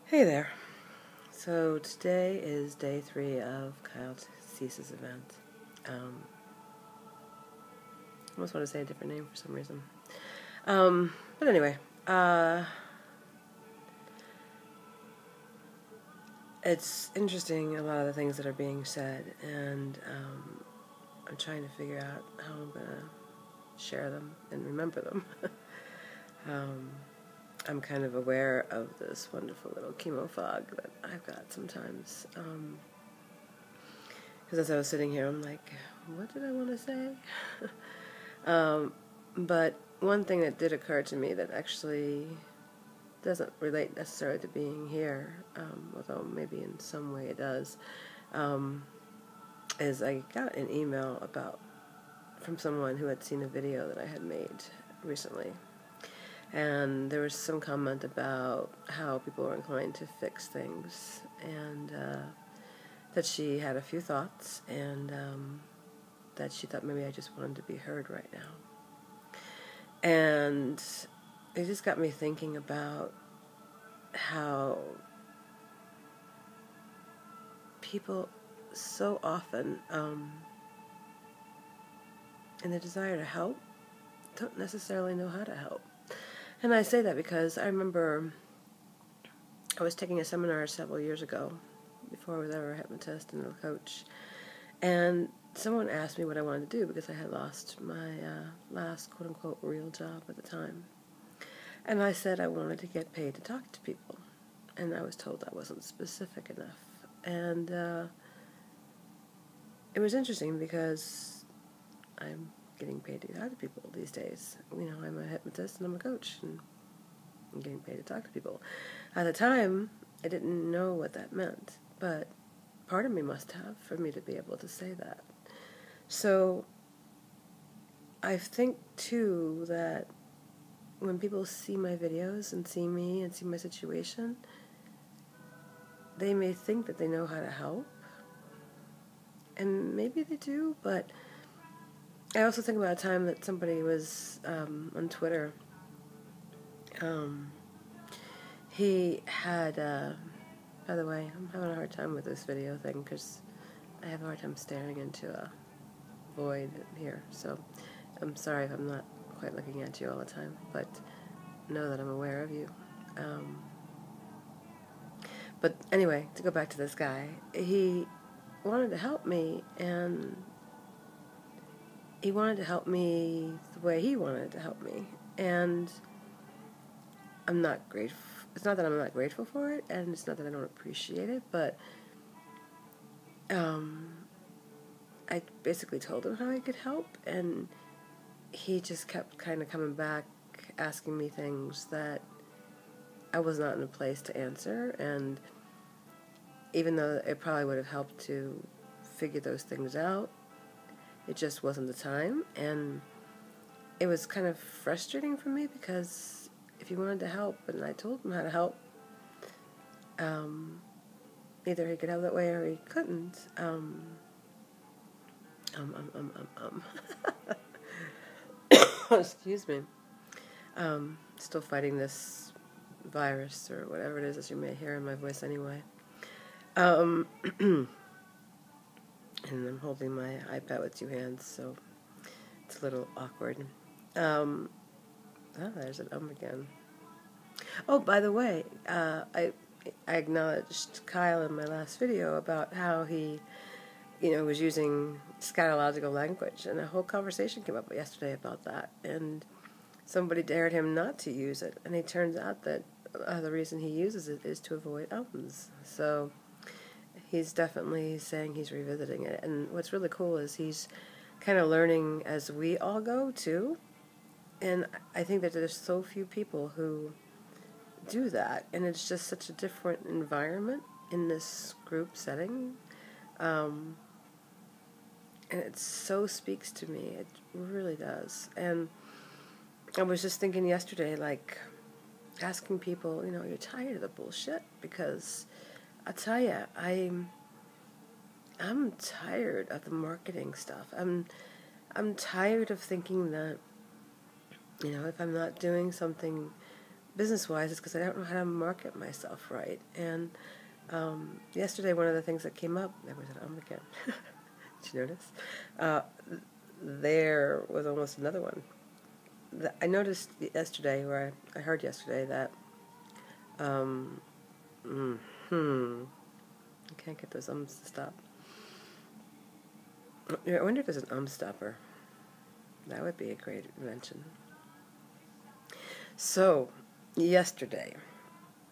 Hey there. So today is day 3 of Kyle Cease's event. I almost want to say a different name for some reason. But anyway, it's interesting a lot of the things that are being said, and I'm trying to figure out how I'm going to share them and remember them. I'm kind of aware of this wonderful little chemo fog that I've got sometimes. Because as I was sitting here, I'm like, what did I want to say? But one thing that did occur to me that actually doesn't relate necessarily to being here, although maybe in some way it does, is I got an email from someone who had seen a video that I had made recently. And there was some comment about how people were inclined to fix things, and that she had a few thoughts, and that she thought maybe I just wanted to be heard right now. And it just got me thinking about how people so often, in their desire to help, don't necessarily know how to help. And I say that because I remember I was taking a seminar several years ago, before I was ever a hypnotist and a coach, and someone asked me what I wanted to do because I had lost my last quote-unquote real job at the time. And I said I wanted to get paid to talk to people, and I was told I wasn't specific enough. And it was interesting because I'm getting paid to talk to people these days. You know, I'm a hypnotist and I'm a coach, and I'm getting paid to talk to people. At the time, I didn't know what that meant, but part of me must have for me to be able to say that. So I think, too, that when people see my videos and see me and see my situation, they may think that they know how to help, and maybe they do, but I also think about a time that somebody was on Twitter. He had, by the way, I'm having a hard time with this video thing because I have a hard time staring into a void here, so I'm sorry if I'm not quite looking at you all the time, but know that I'm aware of you. But anyway, to go back to this guy, he wanted to help me, and he wanted to help me the way he wanted to help me, and I'm not grateful. It's not that I'm not grateful for it, and it's not that I don't appreciate it, but I basically told him how I could help, and he just kept kind of coming back, asking me things that I was not in a place to answer, and even though it probably would have helped to figure those things out, it just wasn't the time, and it was kind of frustrating for me because if he wanted to help, and I told him how to help, either he could help that way or he couldn't. Excuse me. Still fighting this virus or whatever it is, as you may hear in my voice anyway. And I'm holding my iPad with 2 hands, so it's a little awkward. There's an again. Oh, by the way, I acknowledged Kyle in my last video about how he, was using scatological language, and a whole conversation came up yesterday about that, and somebody dared him not to use it, and it turns out that the reason he uses it is to avoid ums. So he's definitely saying he's revisiting it, and what's really cool is he's kind of learning as we all go, too, and I think that there's so few people who do that, and it's just such a different environment in this group setting, and it so speaks to me. It really does. And I was just thinking yesterday, like, asking people, you're tired of the bullshit, because I'll tell you, I'm tired of the marketing stuff. I'm tired of thinking that, if I'm not doing something business-wise, is because I don't know how to market myself right. And yesterday, one of the things that came up, there was an again. Did you notice? There was almost another one. I noticed yesterday, or I heard yesterday that, I can't get those ums to stop. I wonder if there's an stopper. That would be a great invention. So, yesterday,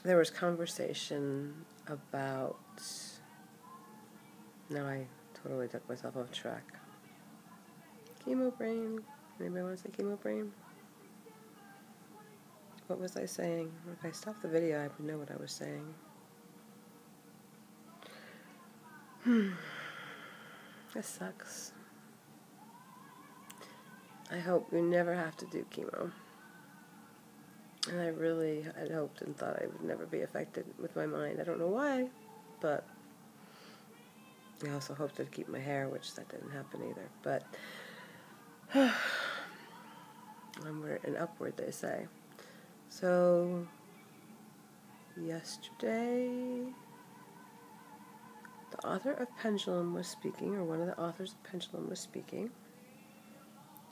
there was conversation about... Now I totally took myself off track. Chemo brain. Anybody want to say chemo brain? What was I saying? If I stopped the video, I would know what I was saying. That sucks. I hope you never have to do chemo. And I really had hoped and thought I would never be affected with my mind. I don't know why, but I also hoped to keep my hair, which that didn't happen either. But onward and upward, they say. So, yesterday, the author of Pendulum was speaking, or one of the authors of Pendulum was speaking,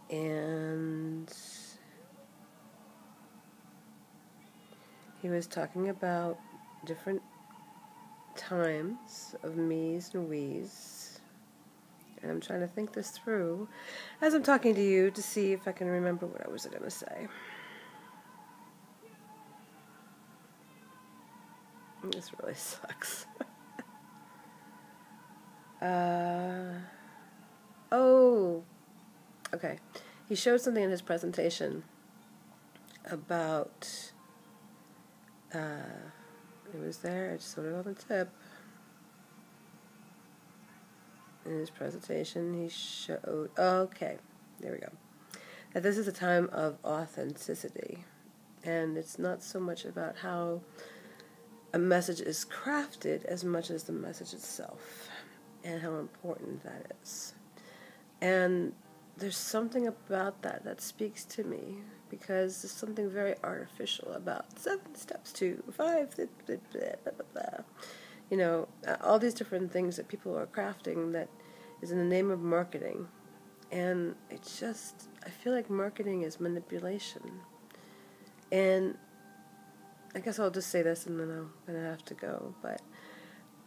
and he was talking about different times of me's and we's, and I'm trying to think this through as I'm talking to you to see if I can remember what I was going to say. This really sucks. Okay. He showed something in his presentation about, it was there, it's sort of on the tip. In his presentation, he showed, okay, there we go, that this is a time of authenticity. And it's not so much about how a message is crafted as much as the message itself and how important that is. And there's something about that that speaks to me, because there's something very artificial about 7 steps to 5, blah, blah, blah, blah, blah. You know, all these different things that people are crafting that is in the name of marketing. And it's just, I feel like marketing is manipulation. And I guess I'll just say this and then I'm going to have to go. But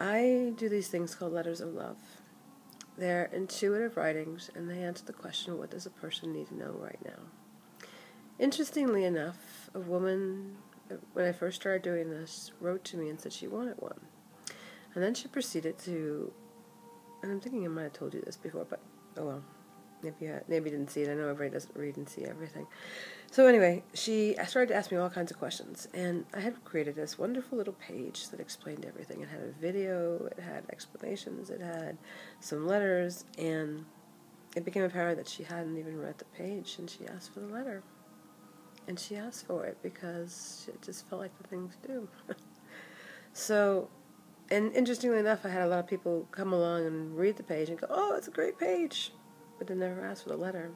I do these things called letters of love. They're intuitive writings, and they answer the question, what does a person need to know right now? Interestingly enough, a woman, when I first started doing this, wrote to me and said she wanted one. And then she proceeded to, and I'm thinking I might have told you this before, but oh well. Maybe you didn't see it. I know everybody doesn't read and see everything. So anyway, she started to ask me all kinds of questions, and I had created this wonderful little page that explained everything. It had a video, it had explanations, it had some letters, and it became apparent that she hadn't even read the page, and she asked for the letter. And she asked for it because it just felt like the thing to do. So, and interestingly enough, I had a lot of people come along and read the page and go, oh, it's a great page, but they never asked for the letter.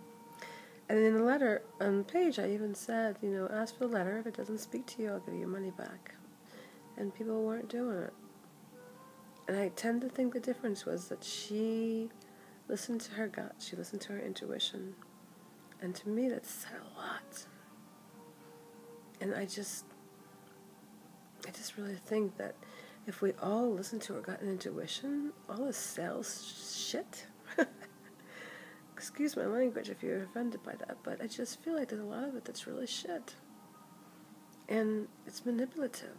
And in the letter, on the page, I even said, you know, ask for the letter. If it doesn't speak to you, I'll give you your money back. And people weren't doing it. And I tend to think the difference was that she listened to her gut. She listened to her intuition. And to me, that said a lot. And I just really think that if we all listen to our gut and intuition, all this sales shit... Excuse my language if you're offended by that, but I just feel like there's a lot of it that's really shit. And it's manipulative.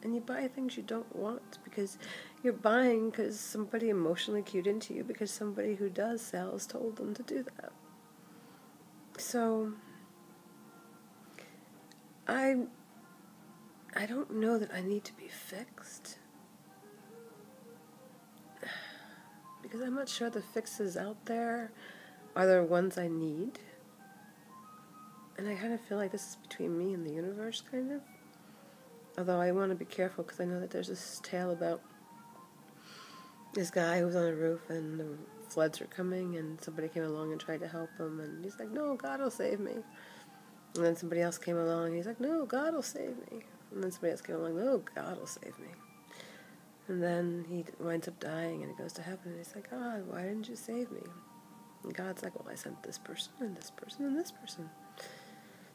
And you buy things you don't want because you're buying because somebody emotionally cued into you because somebody who does sales told them to do that. So, I don't know that I need to be fixed. Because I'm not sure the fixes out there are there ones I need? And I kind of feel like this is between me and the universe, kind of. Although I want to be careful because I know that there's this tale about this guy who was on a roof and the floods were coming and somebody came along and tried to help him and he's like, no, God will save me. And then somebody else came along and he's like, no, God will save me. And then somebody else came along, no, God will save me. And then he winds up dying and he goes to heaven and he's like, God, why didn't you save me? And God's like, well, I sent this person and this person and this person.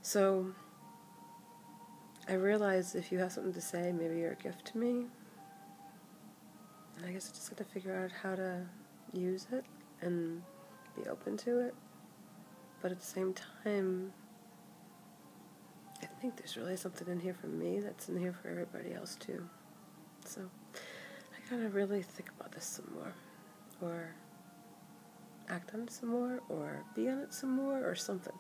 So I realized if you have something to say, maybe you're a gift to me. And I guess I just got to figure out how to use it and be open to it. But at the same time, I think there's really something in here for me that's in here for everybody else too. So I gotta really think about this some more, or act on it some more, or be on it some more, or something.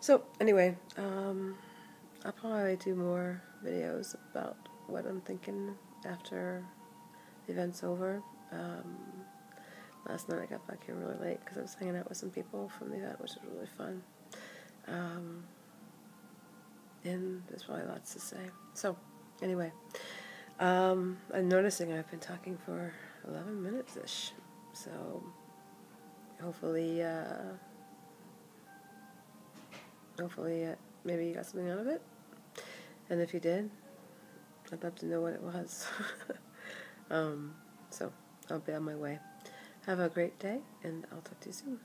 So anyway, I'll probably do more videos about what I'm thinking after the event's over. Last night I got back here really late because I was hanging out with some people from the event, which was really fun. And there's probably lots to say. So, anyway, I'm noticing I've been talking for 11 minutes-ish. So, hopefully, maybe you got something out of it. And if you did, I'd love to know what it was. So, I'll be on my way. Have a great day, and I'll talk to you soon.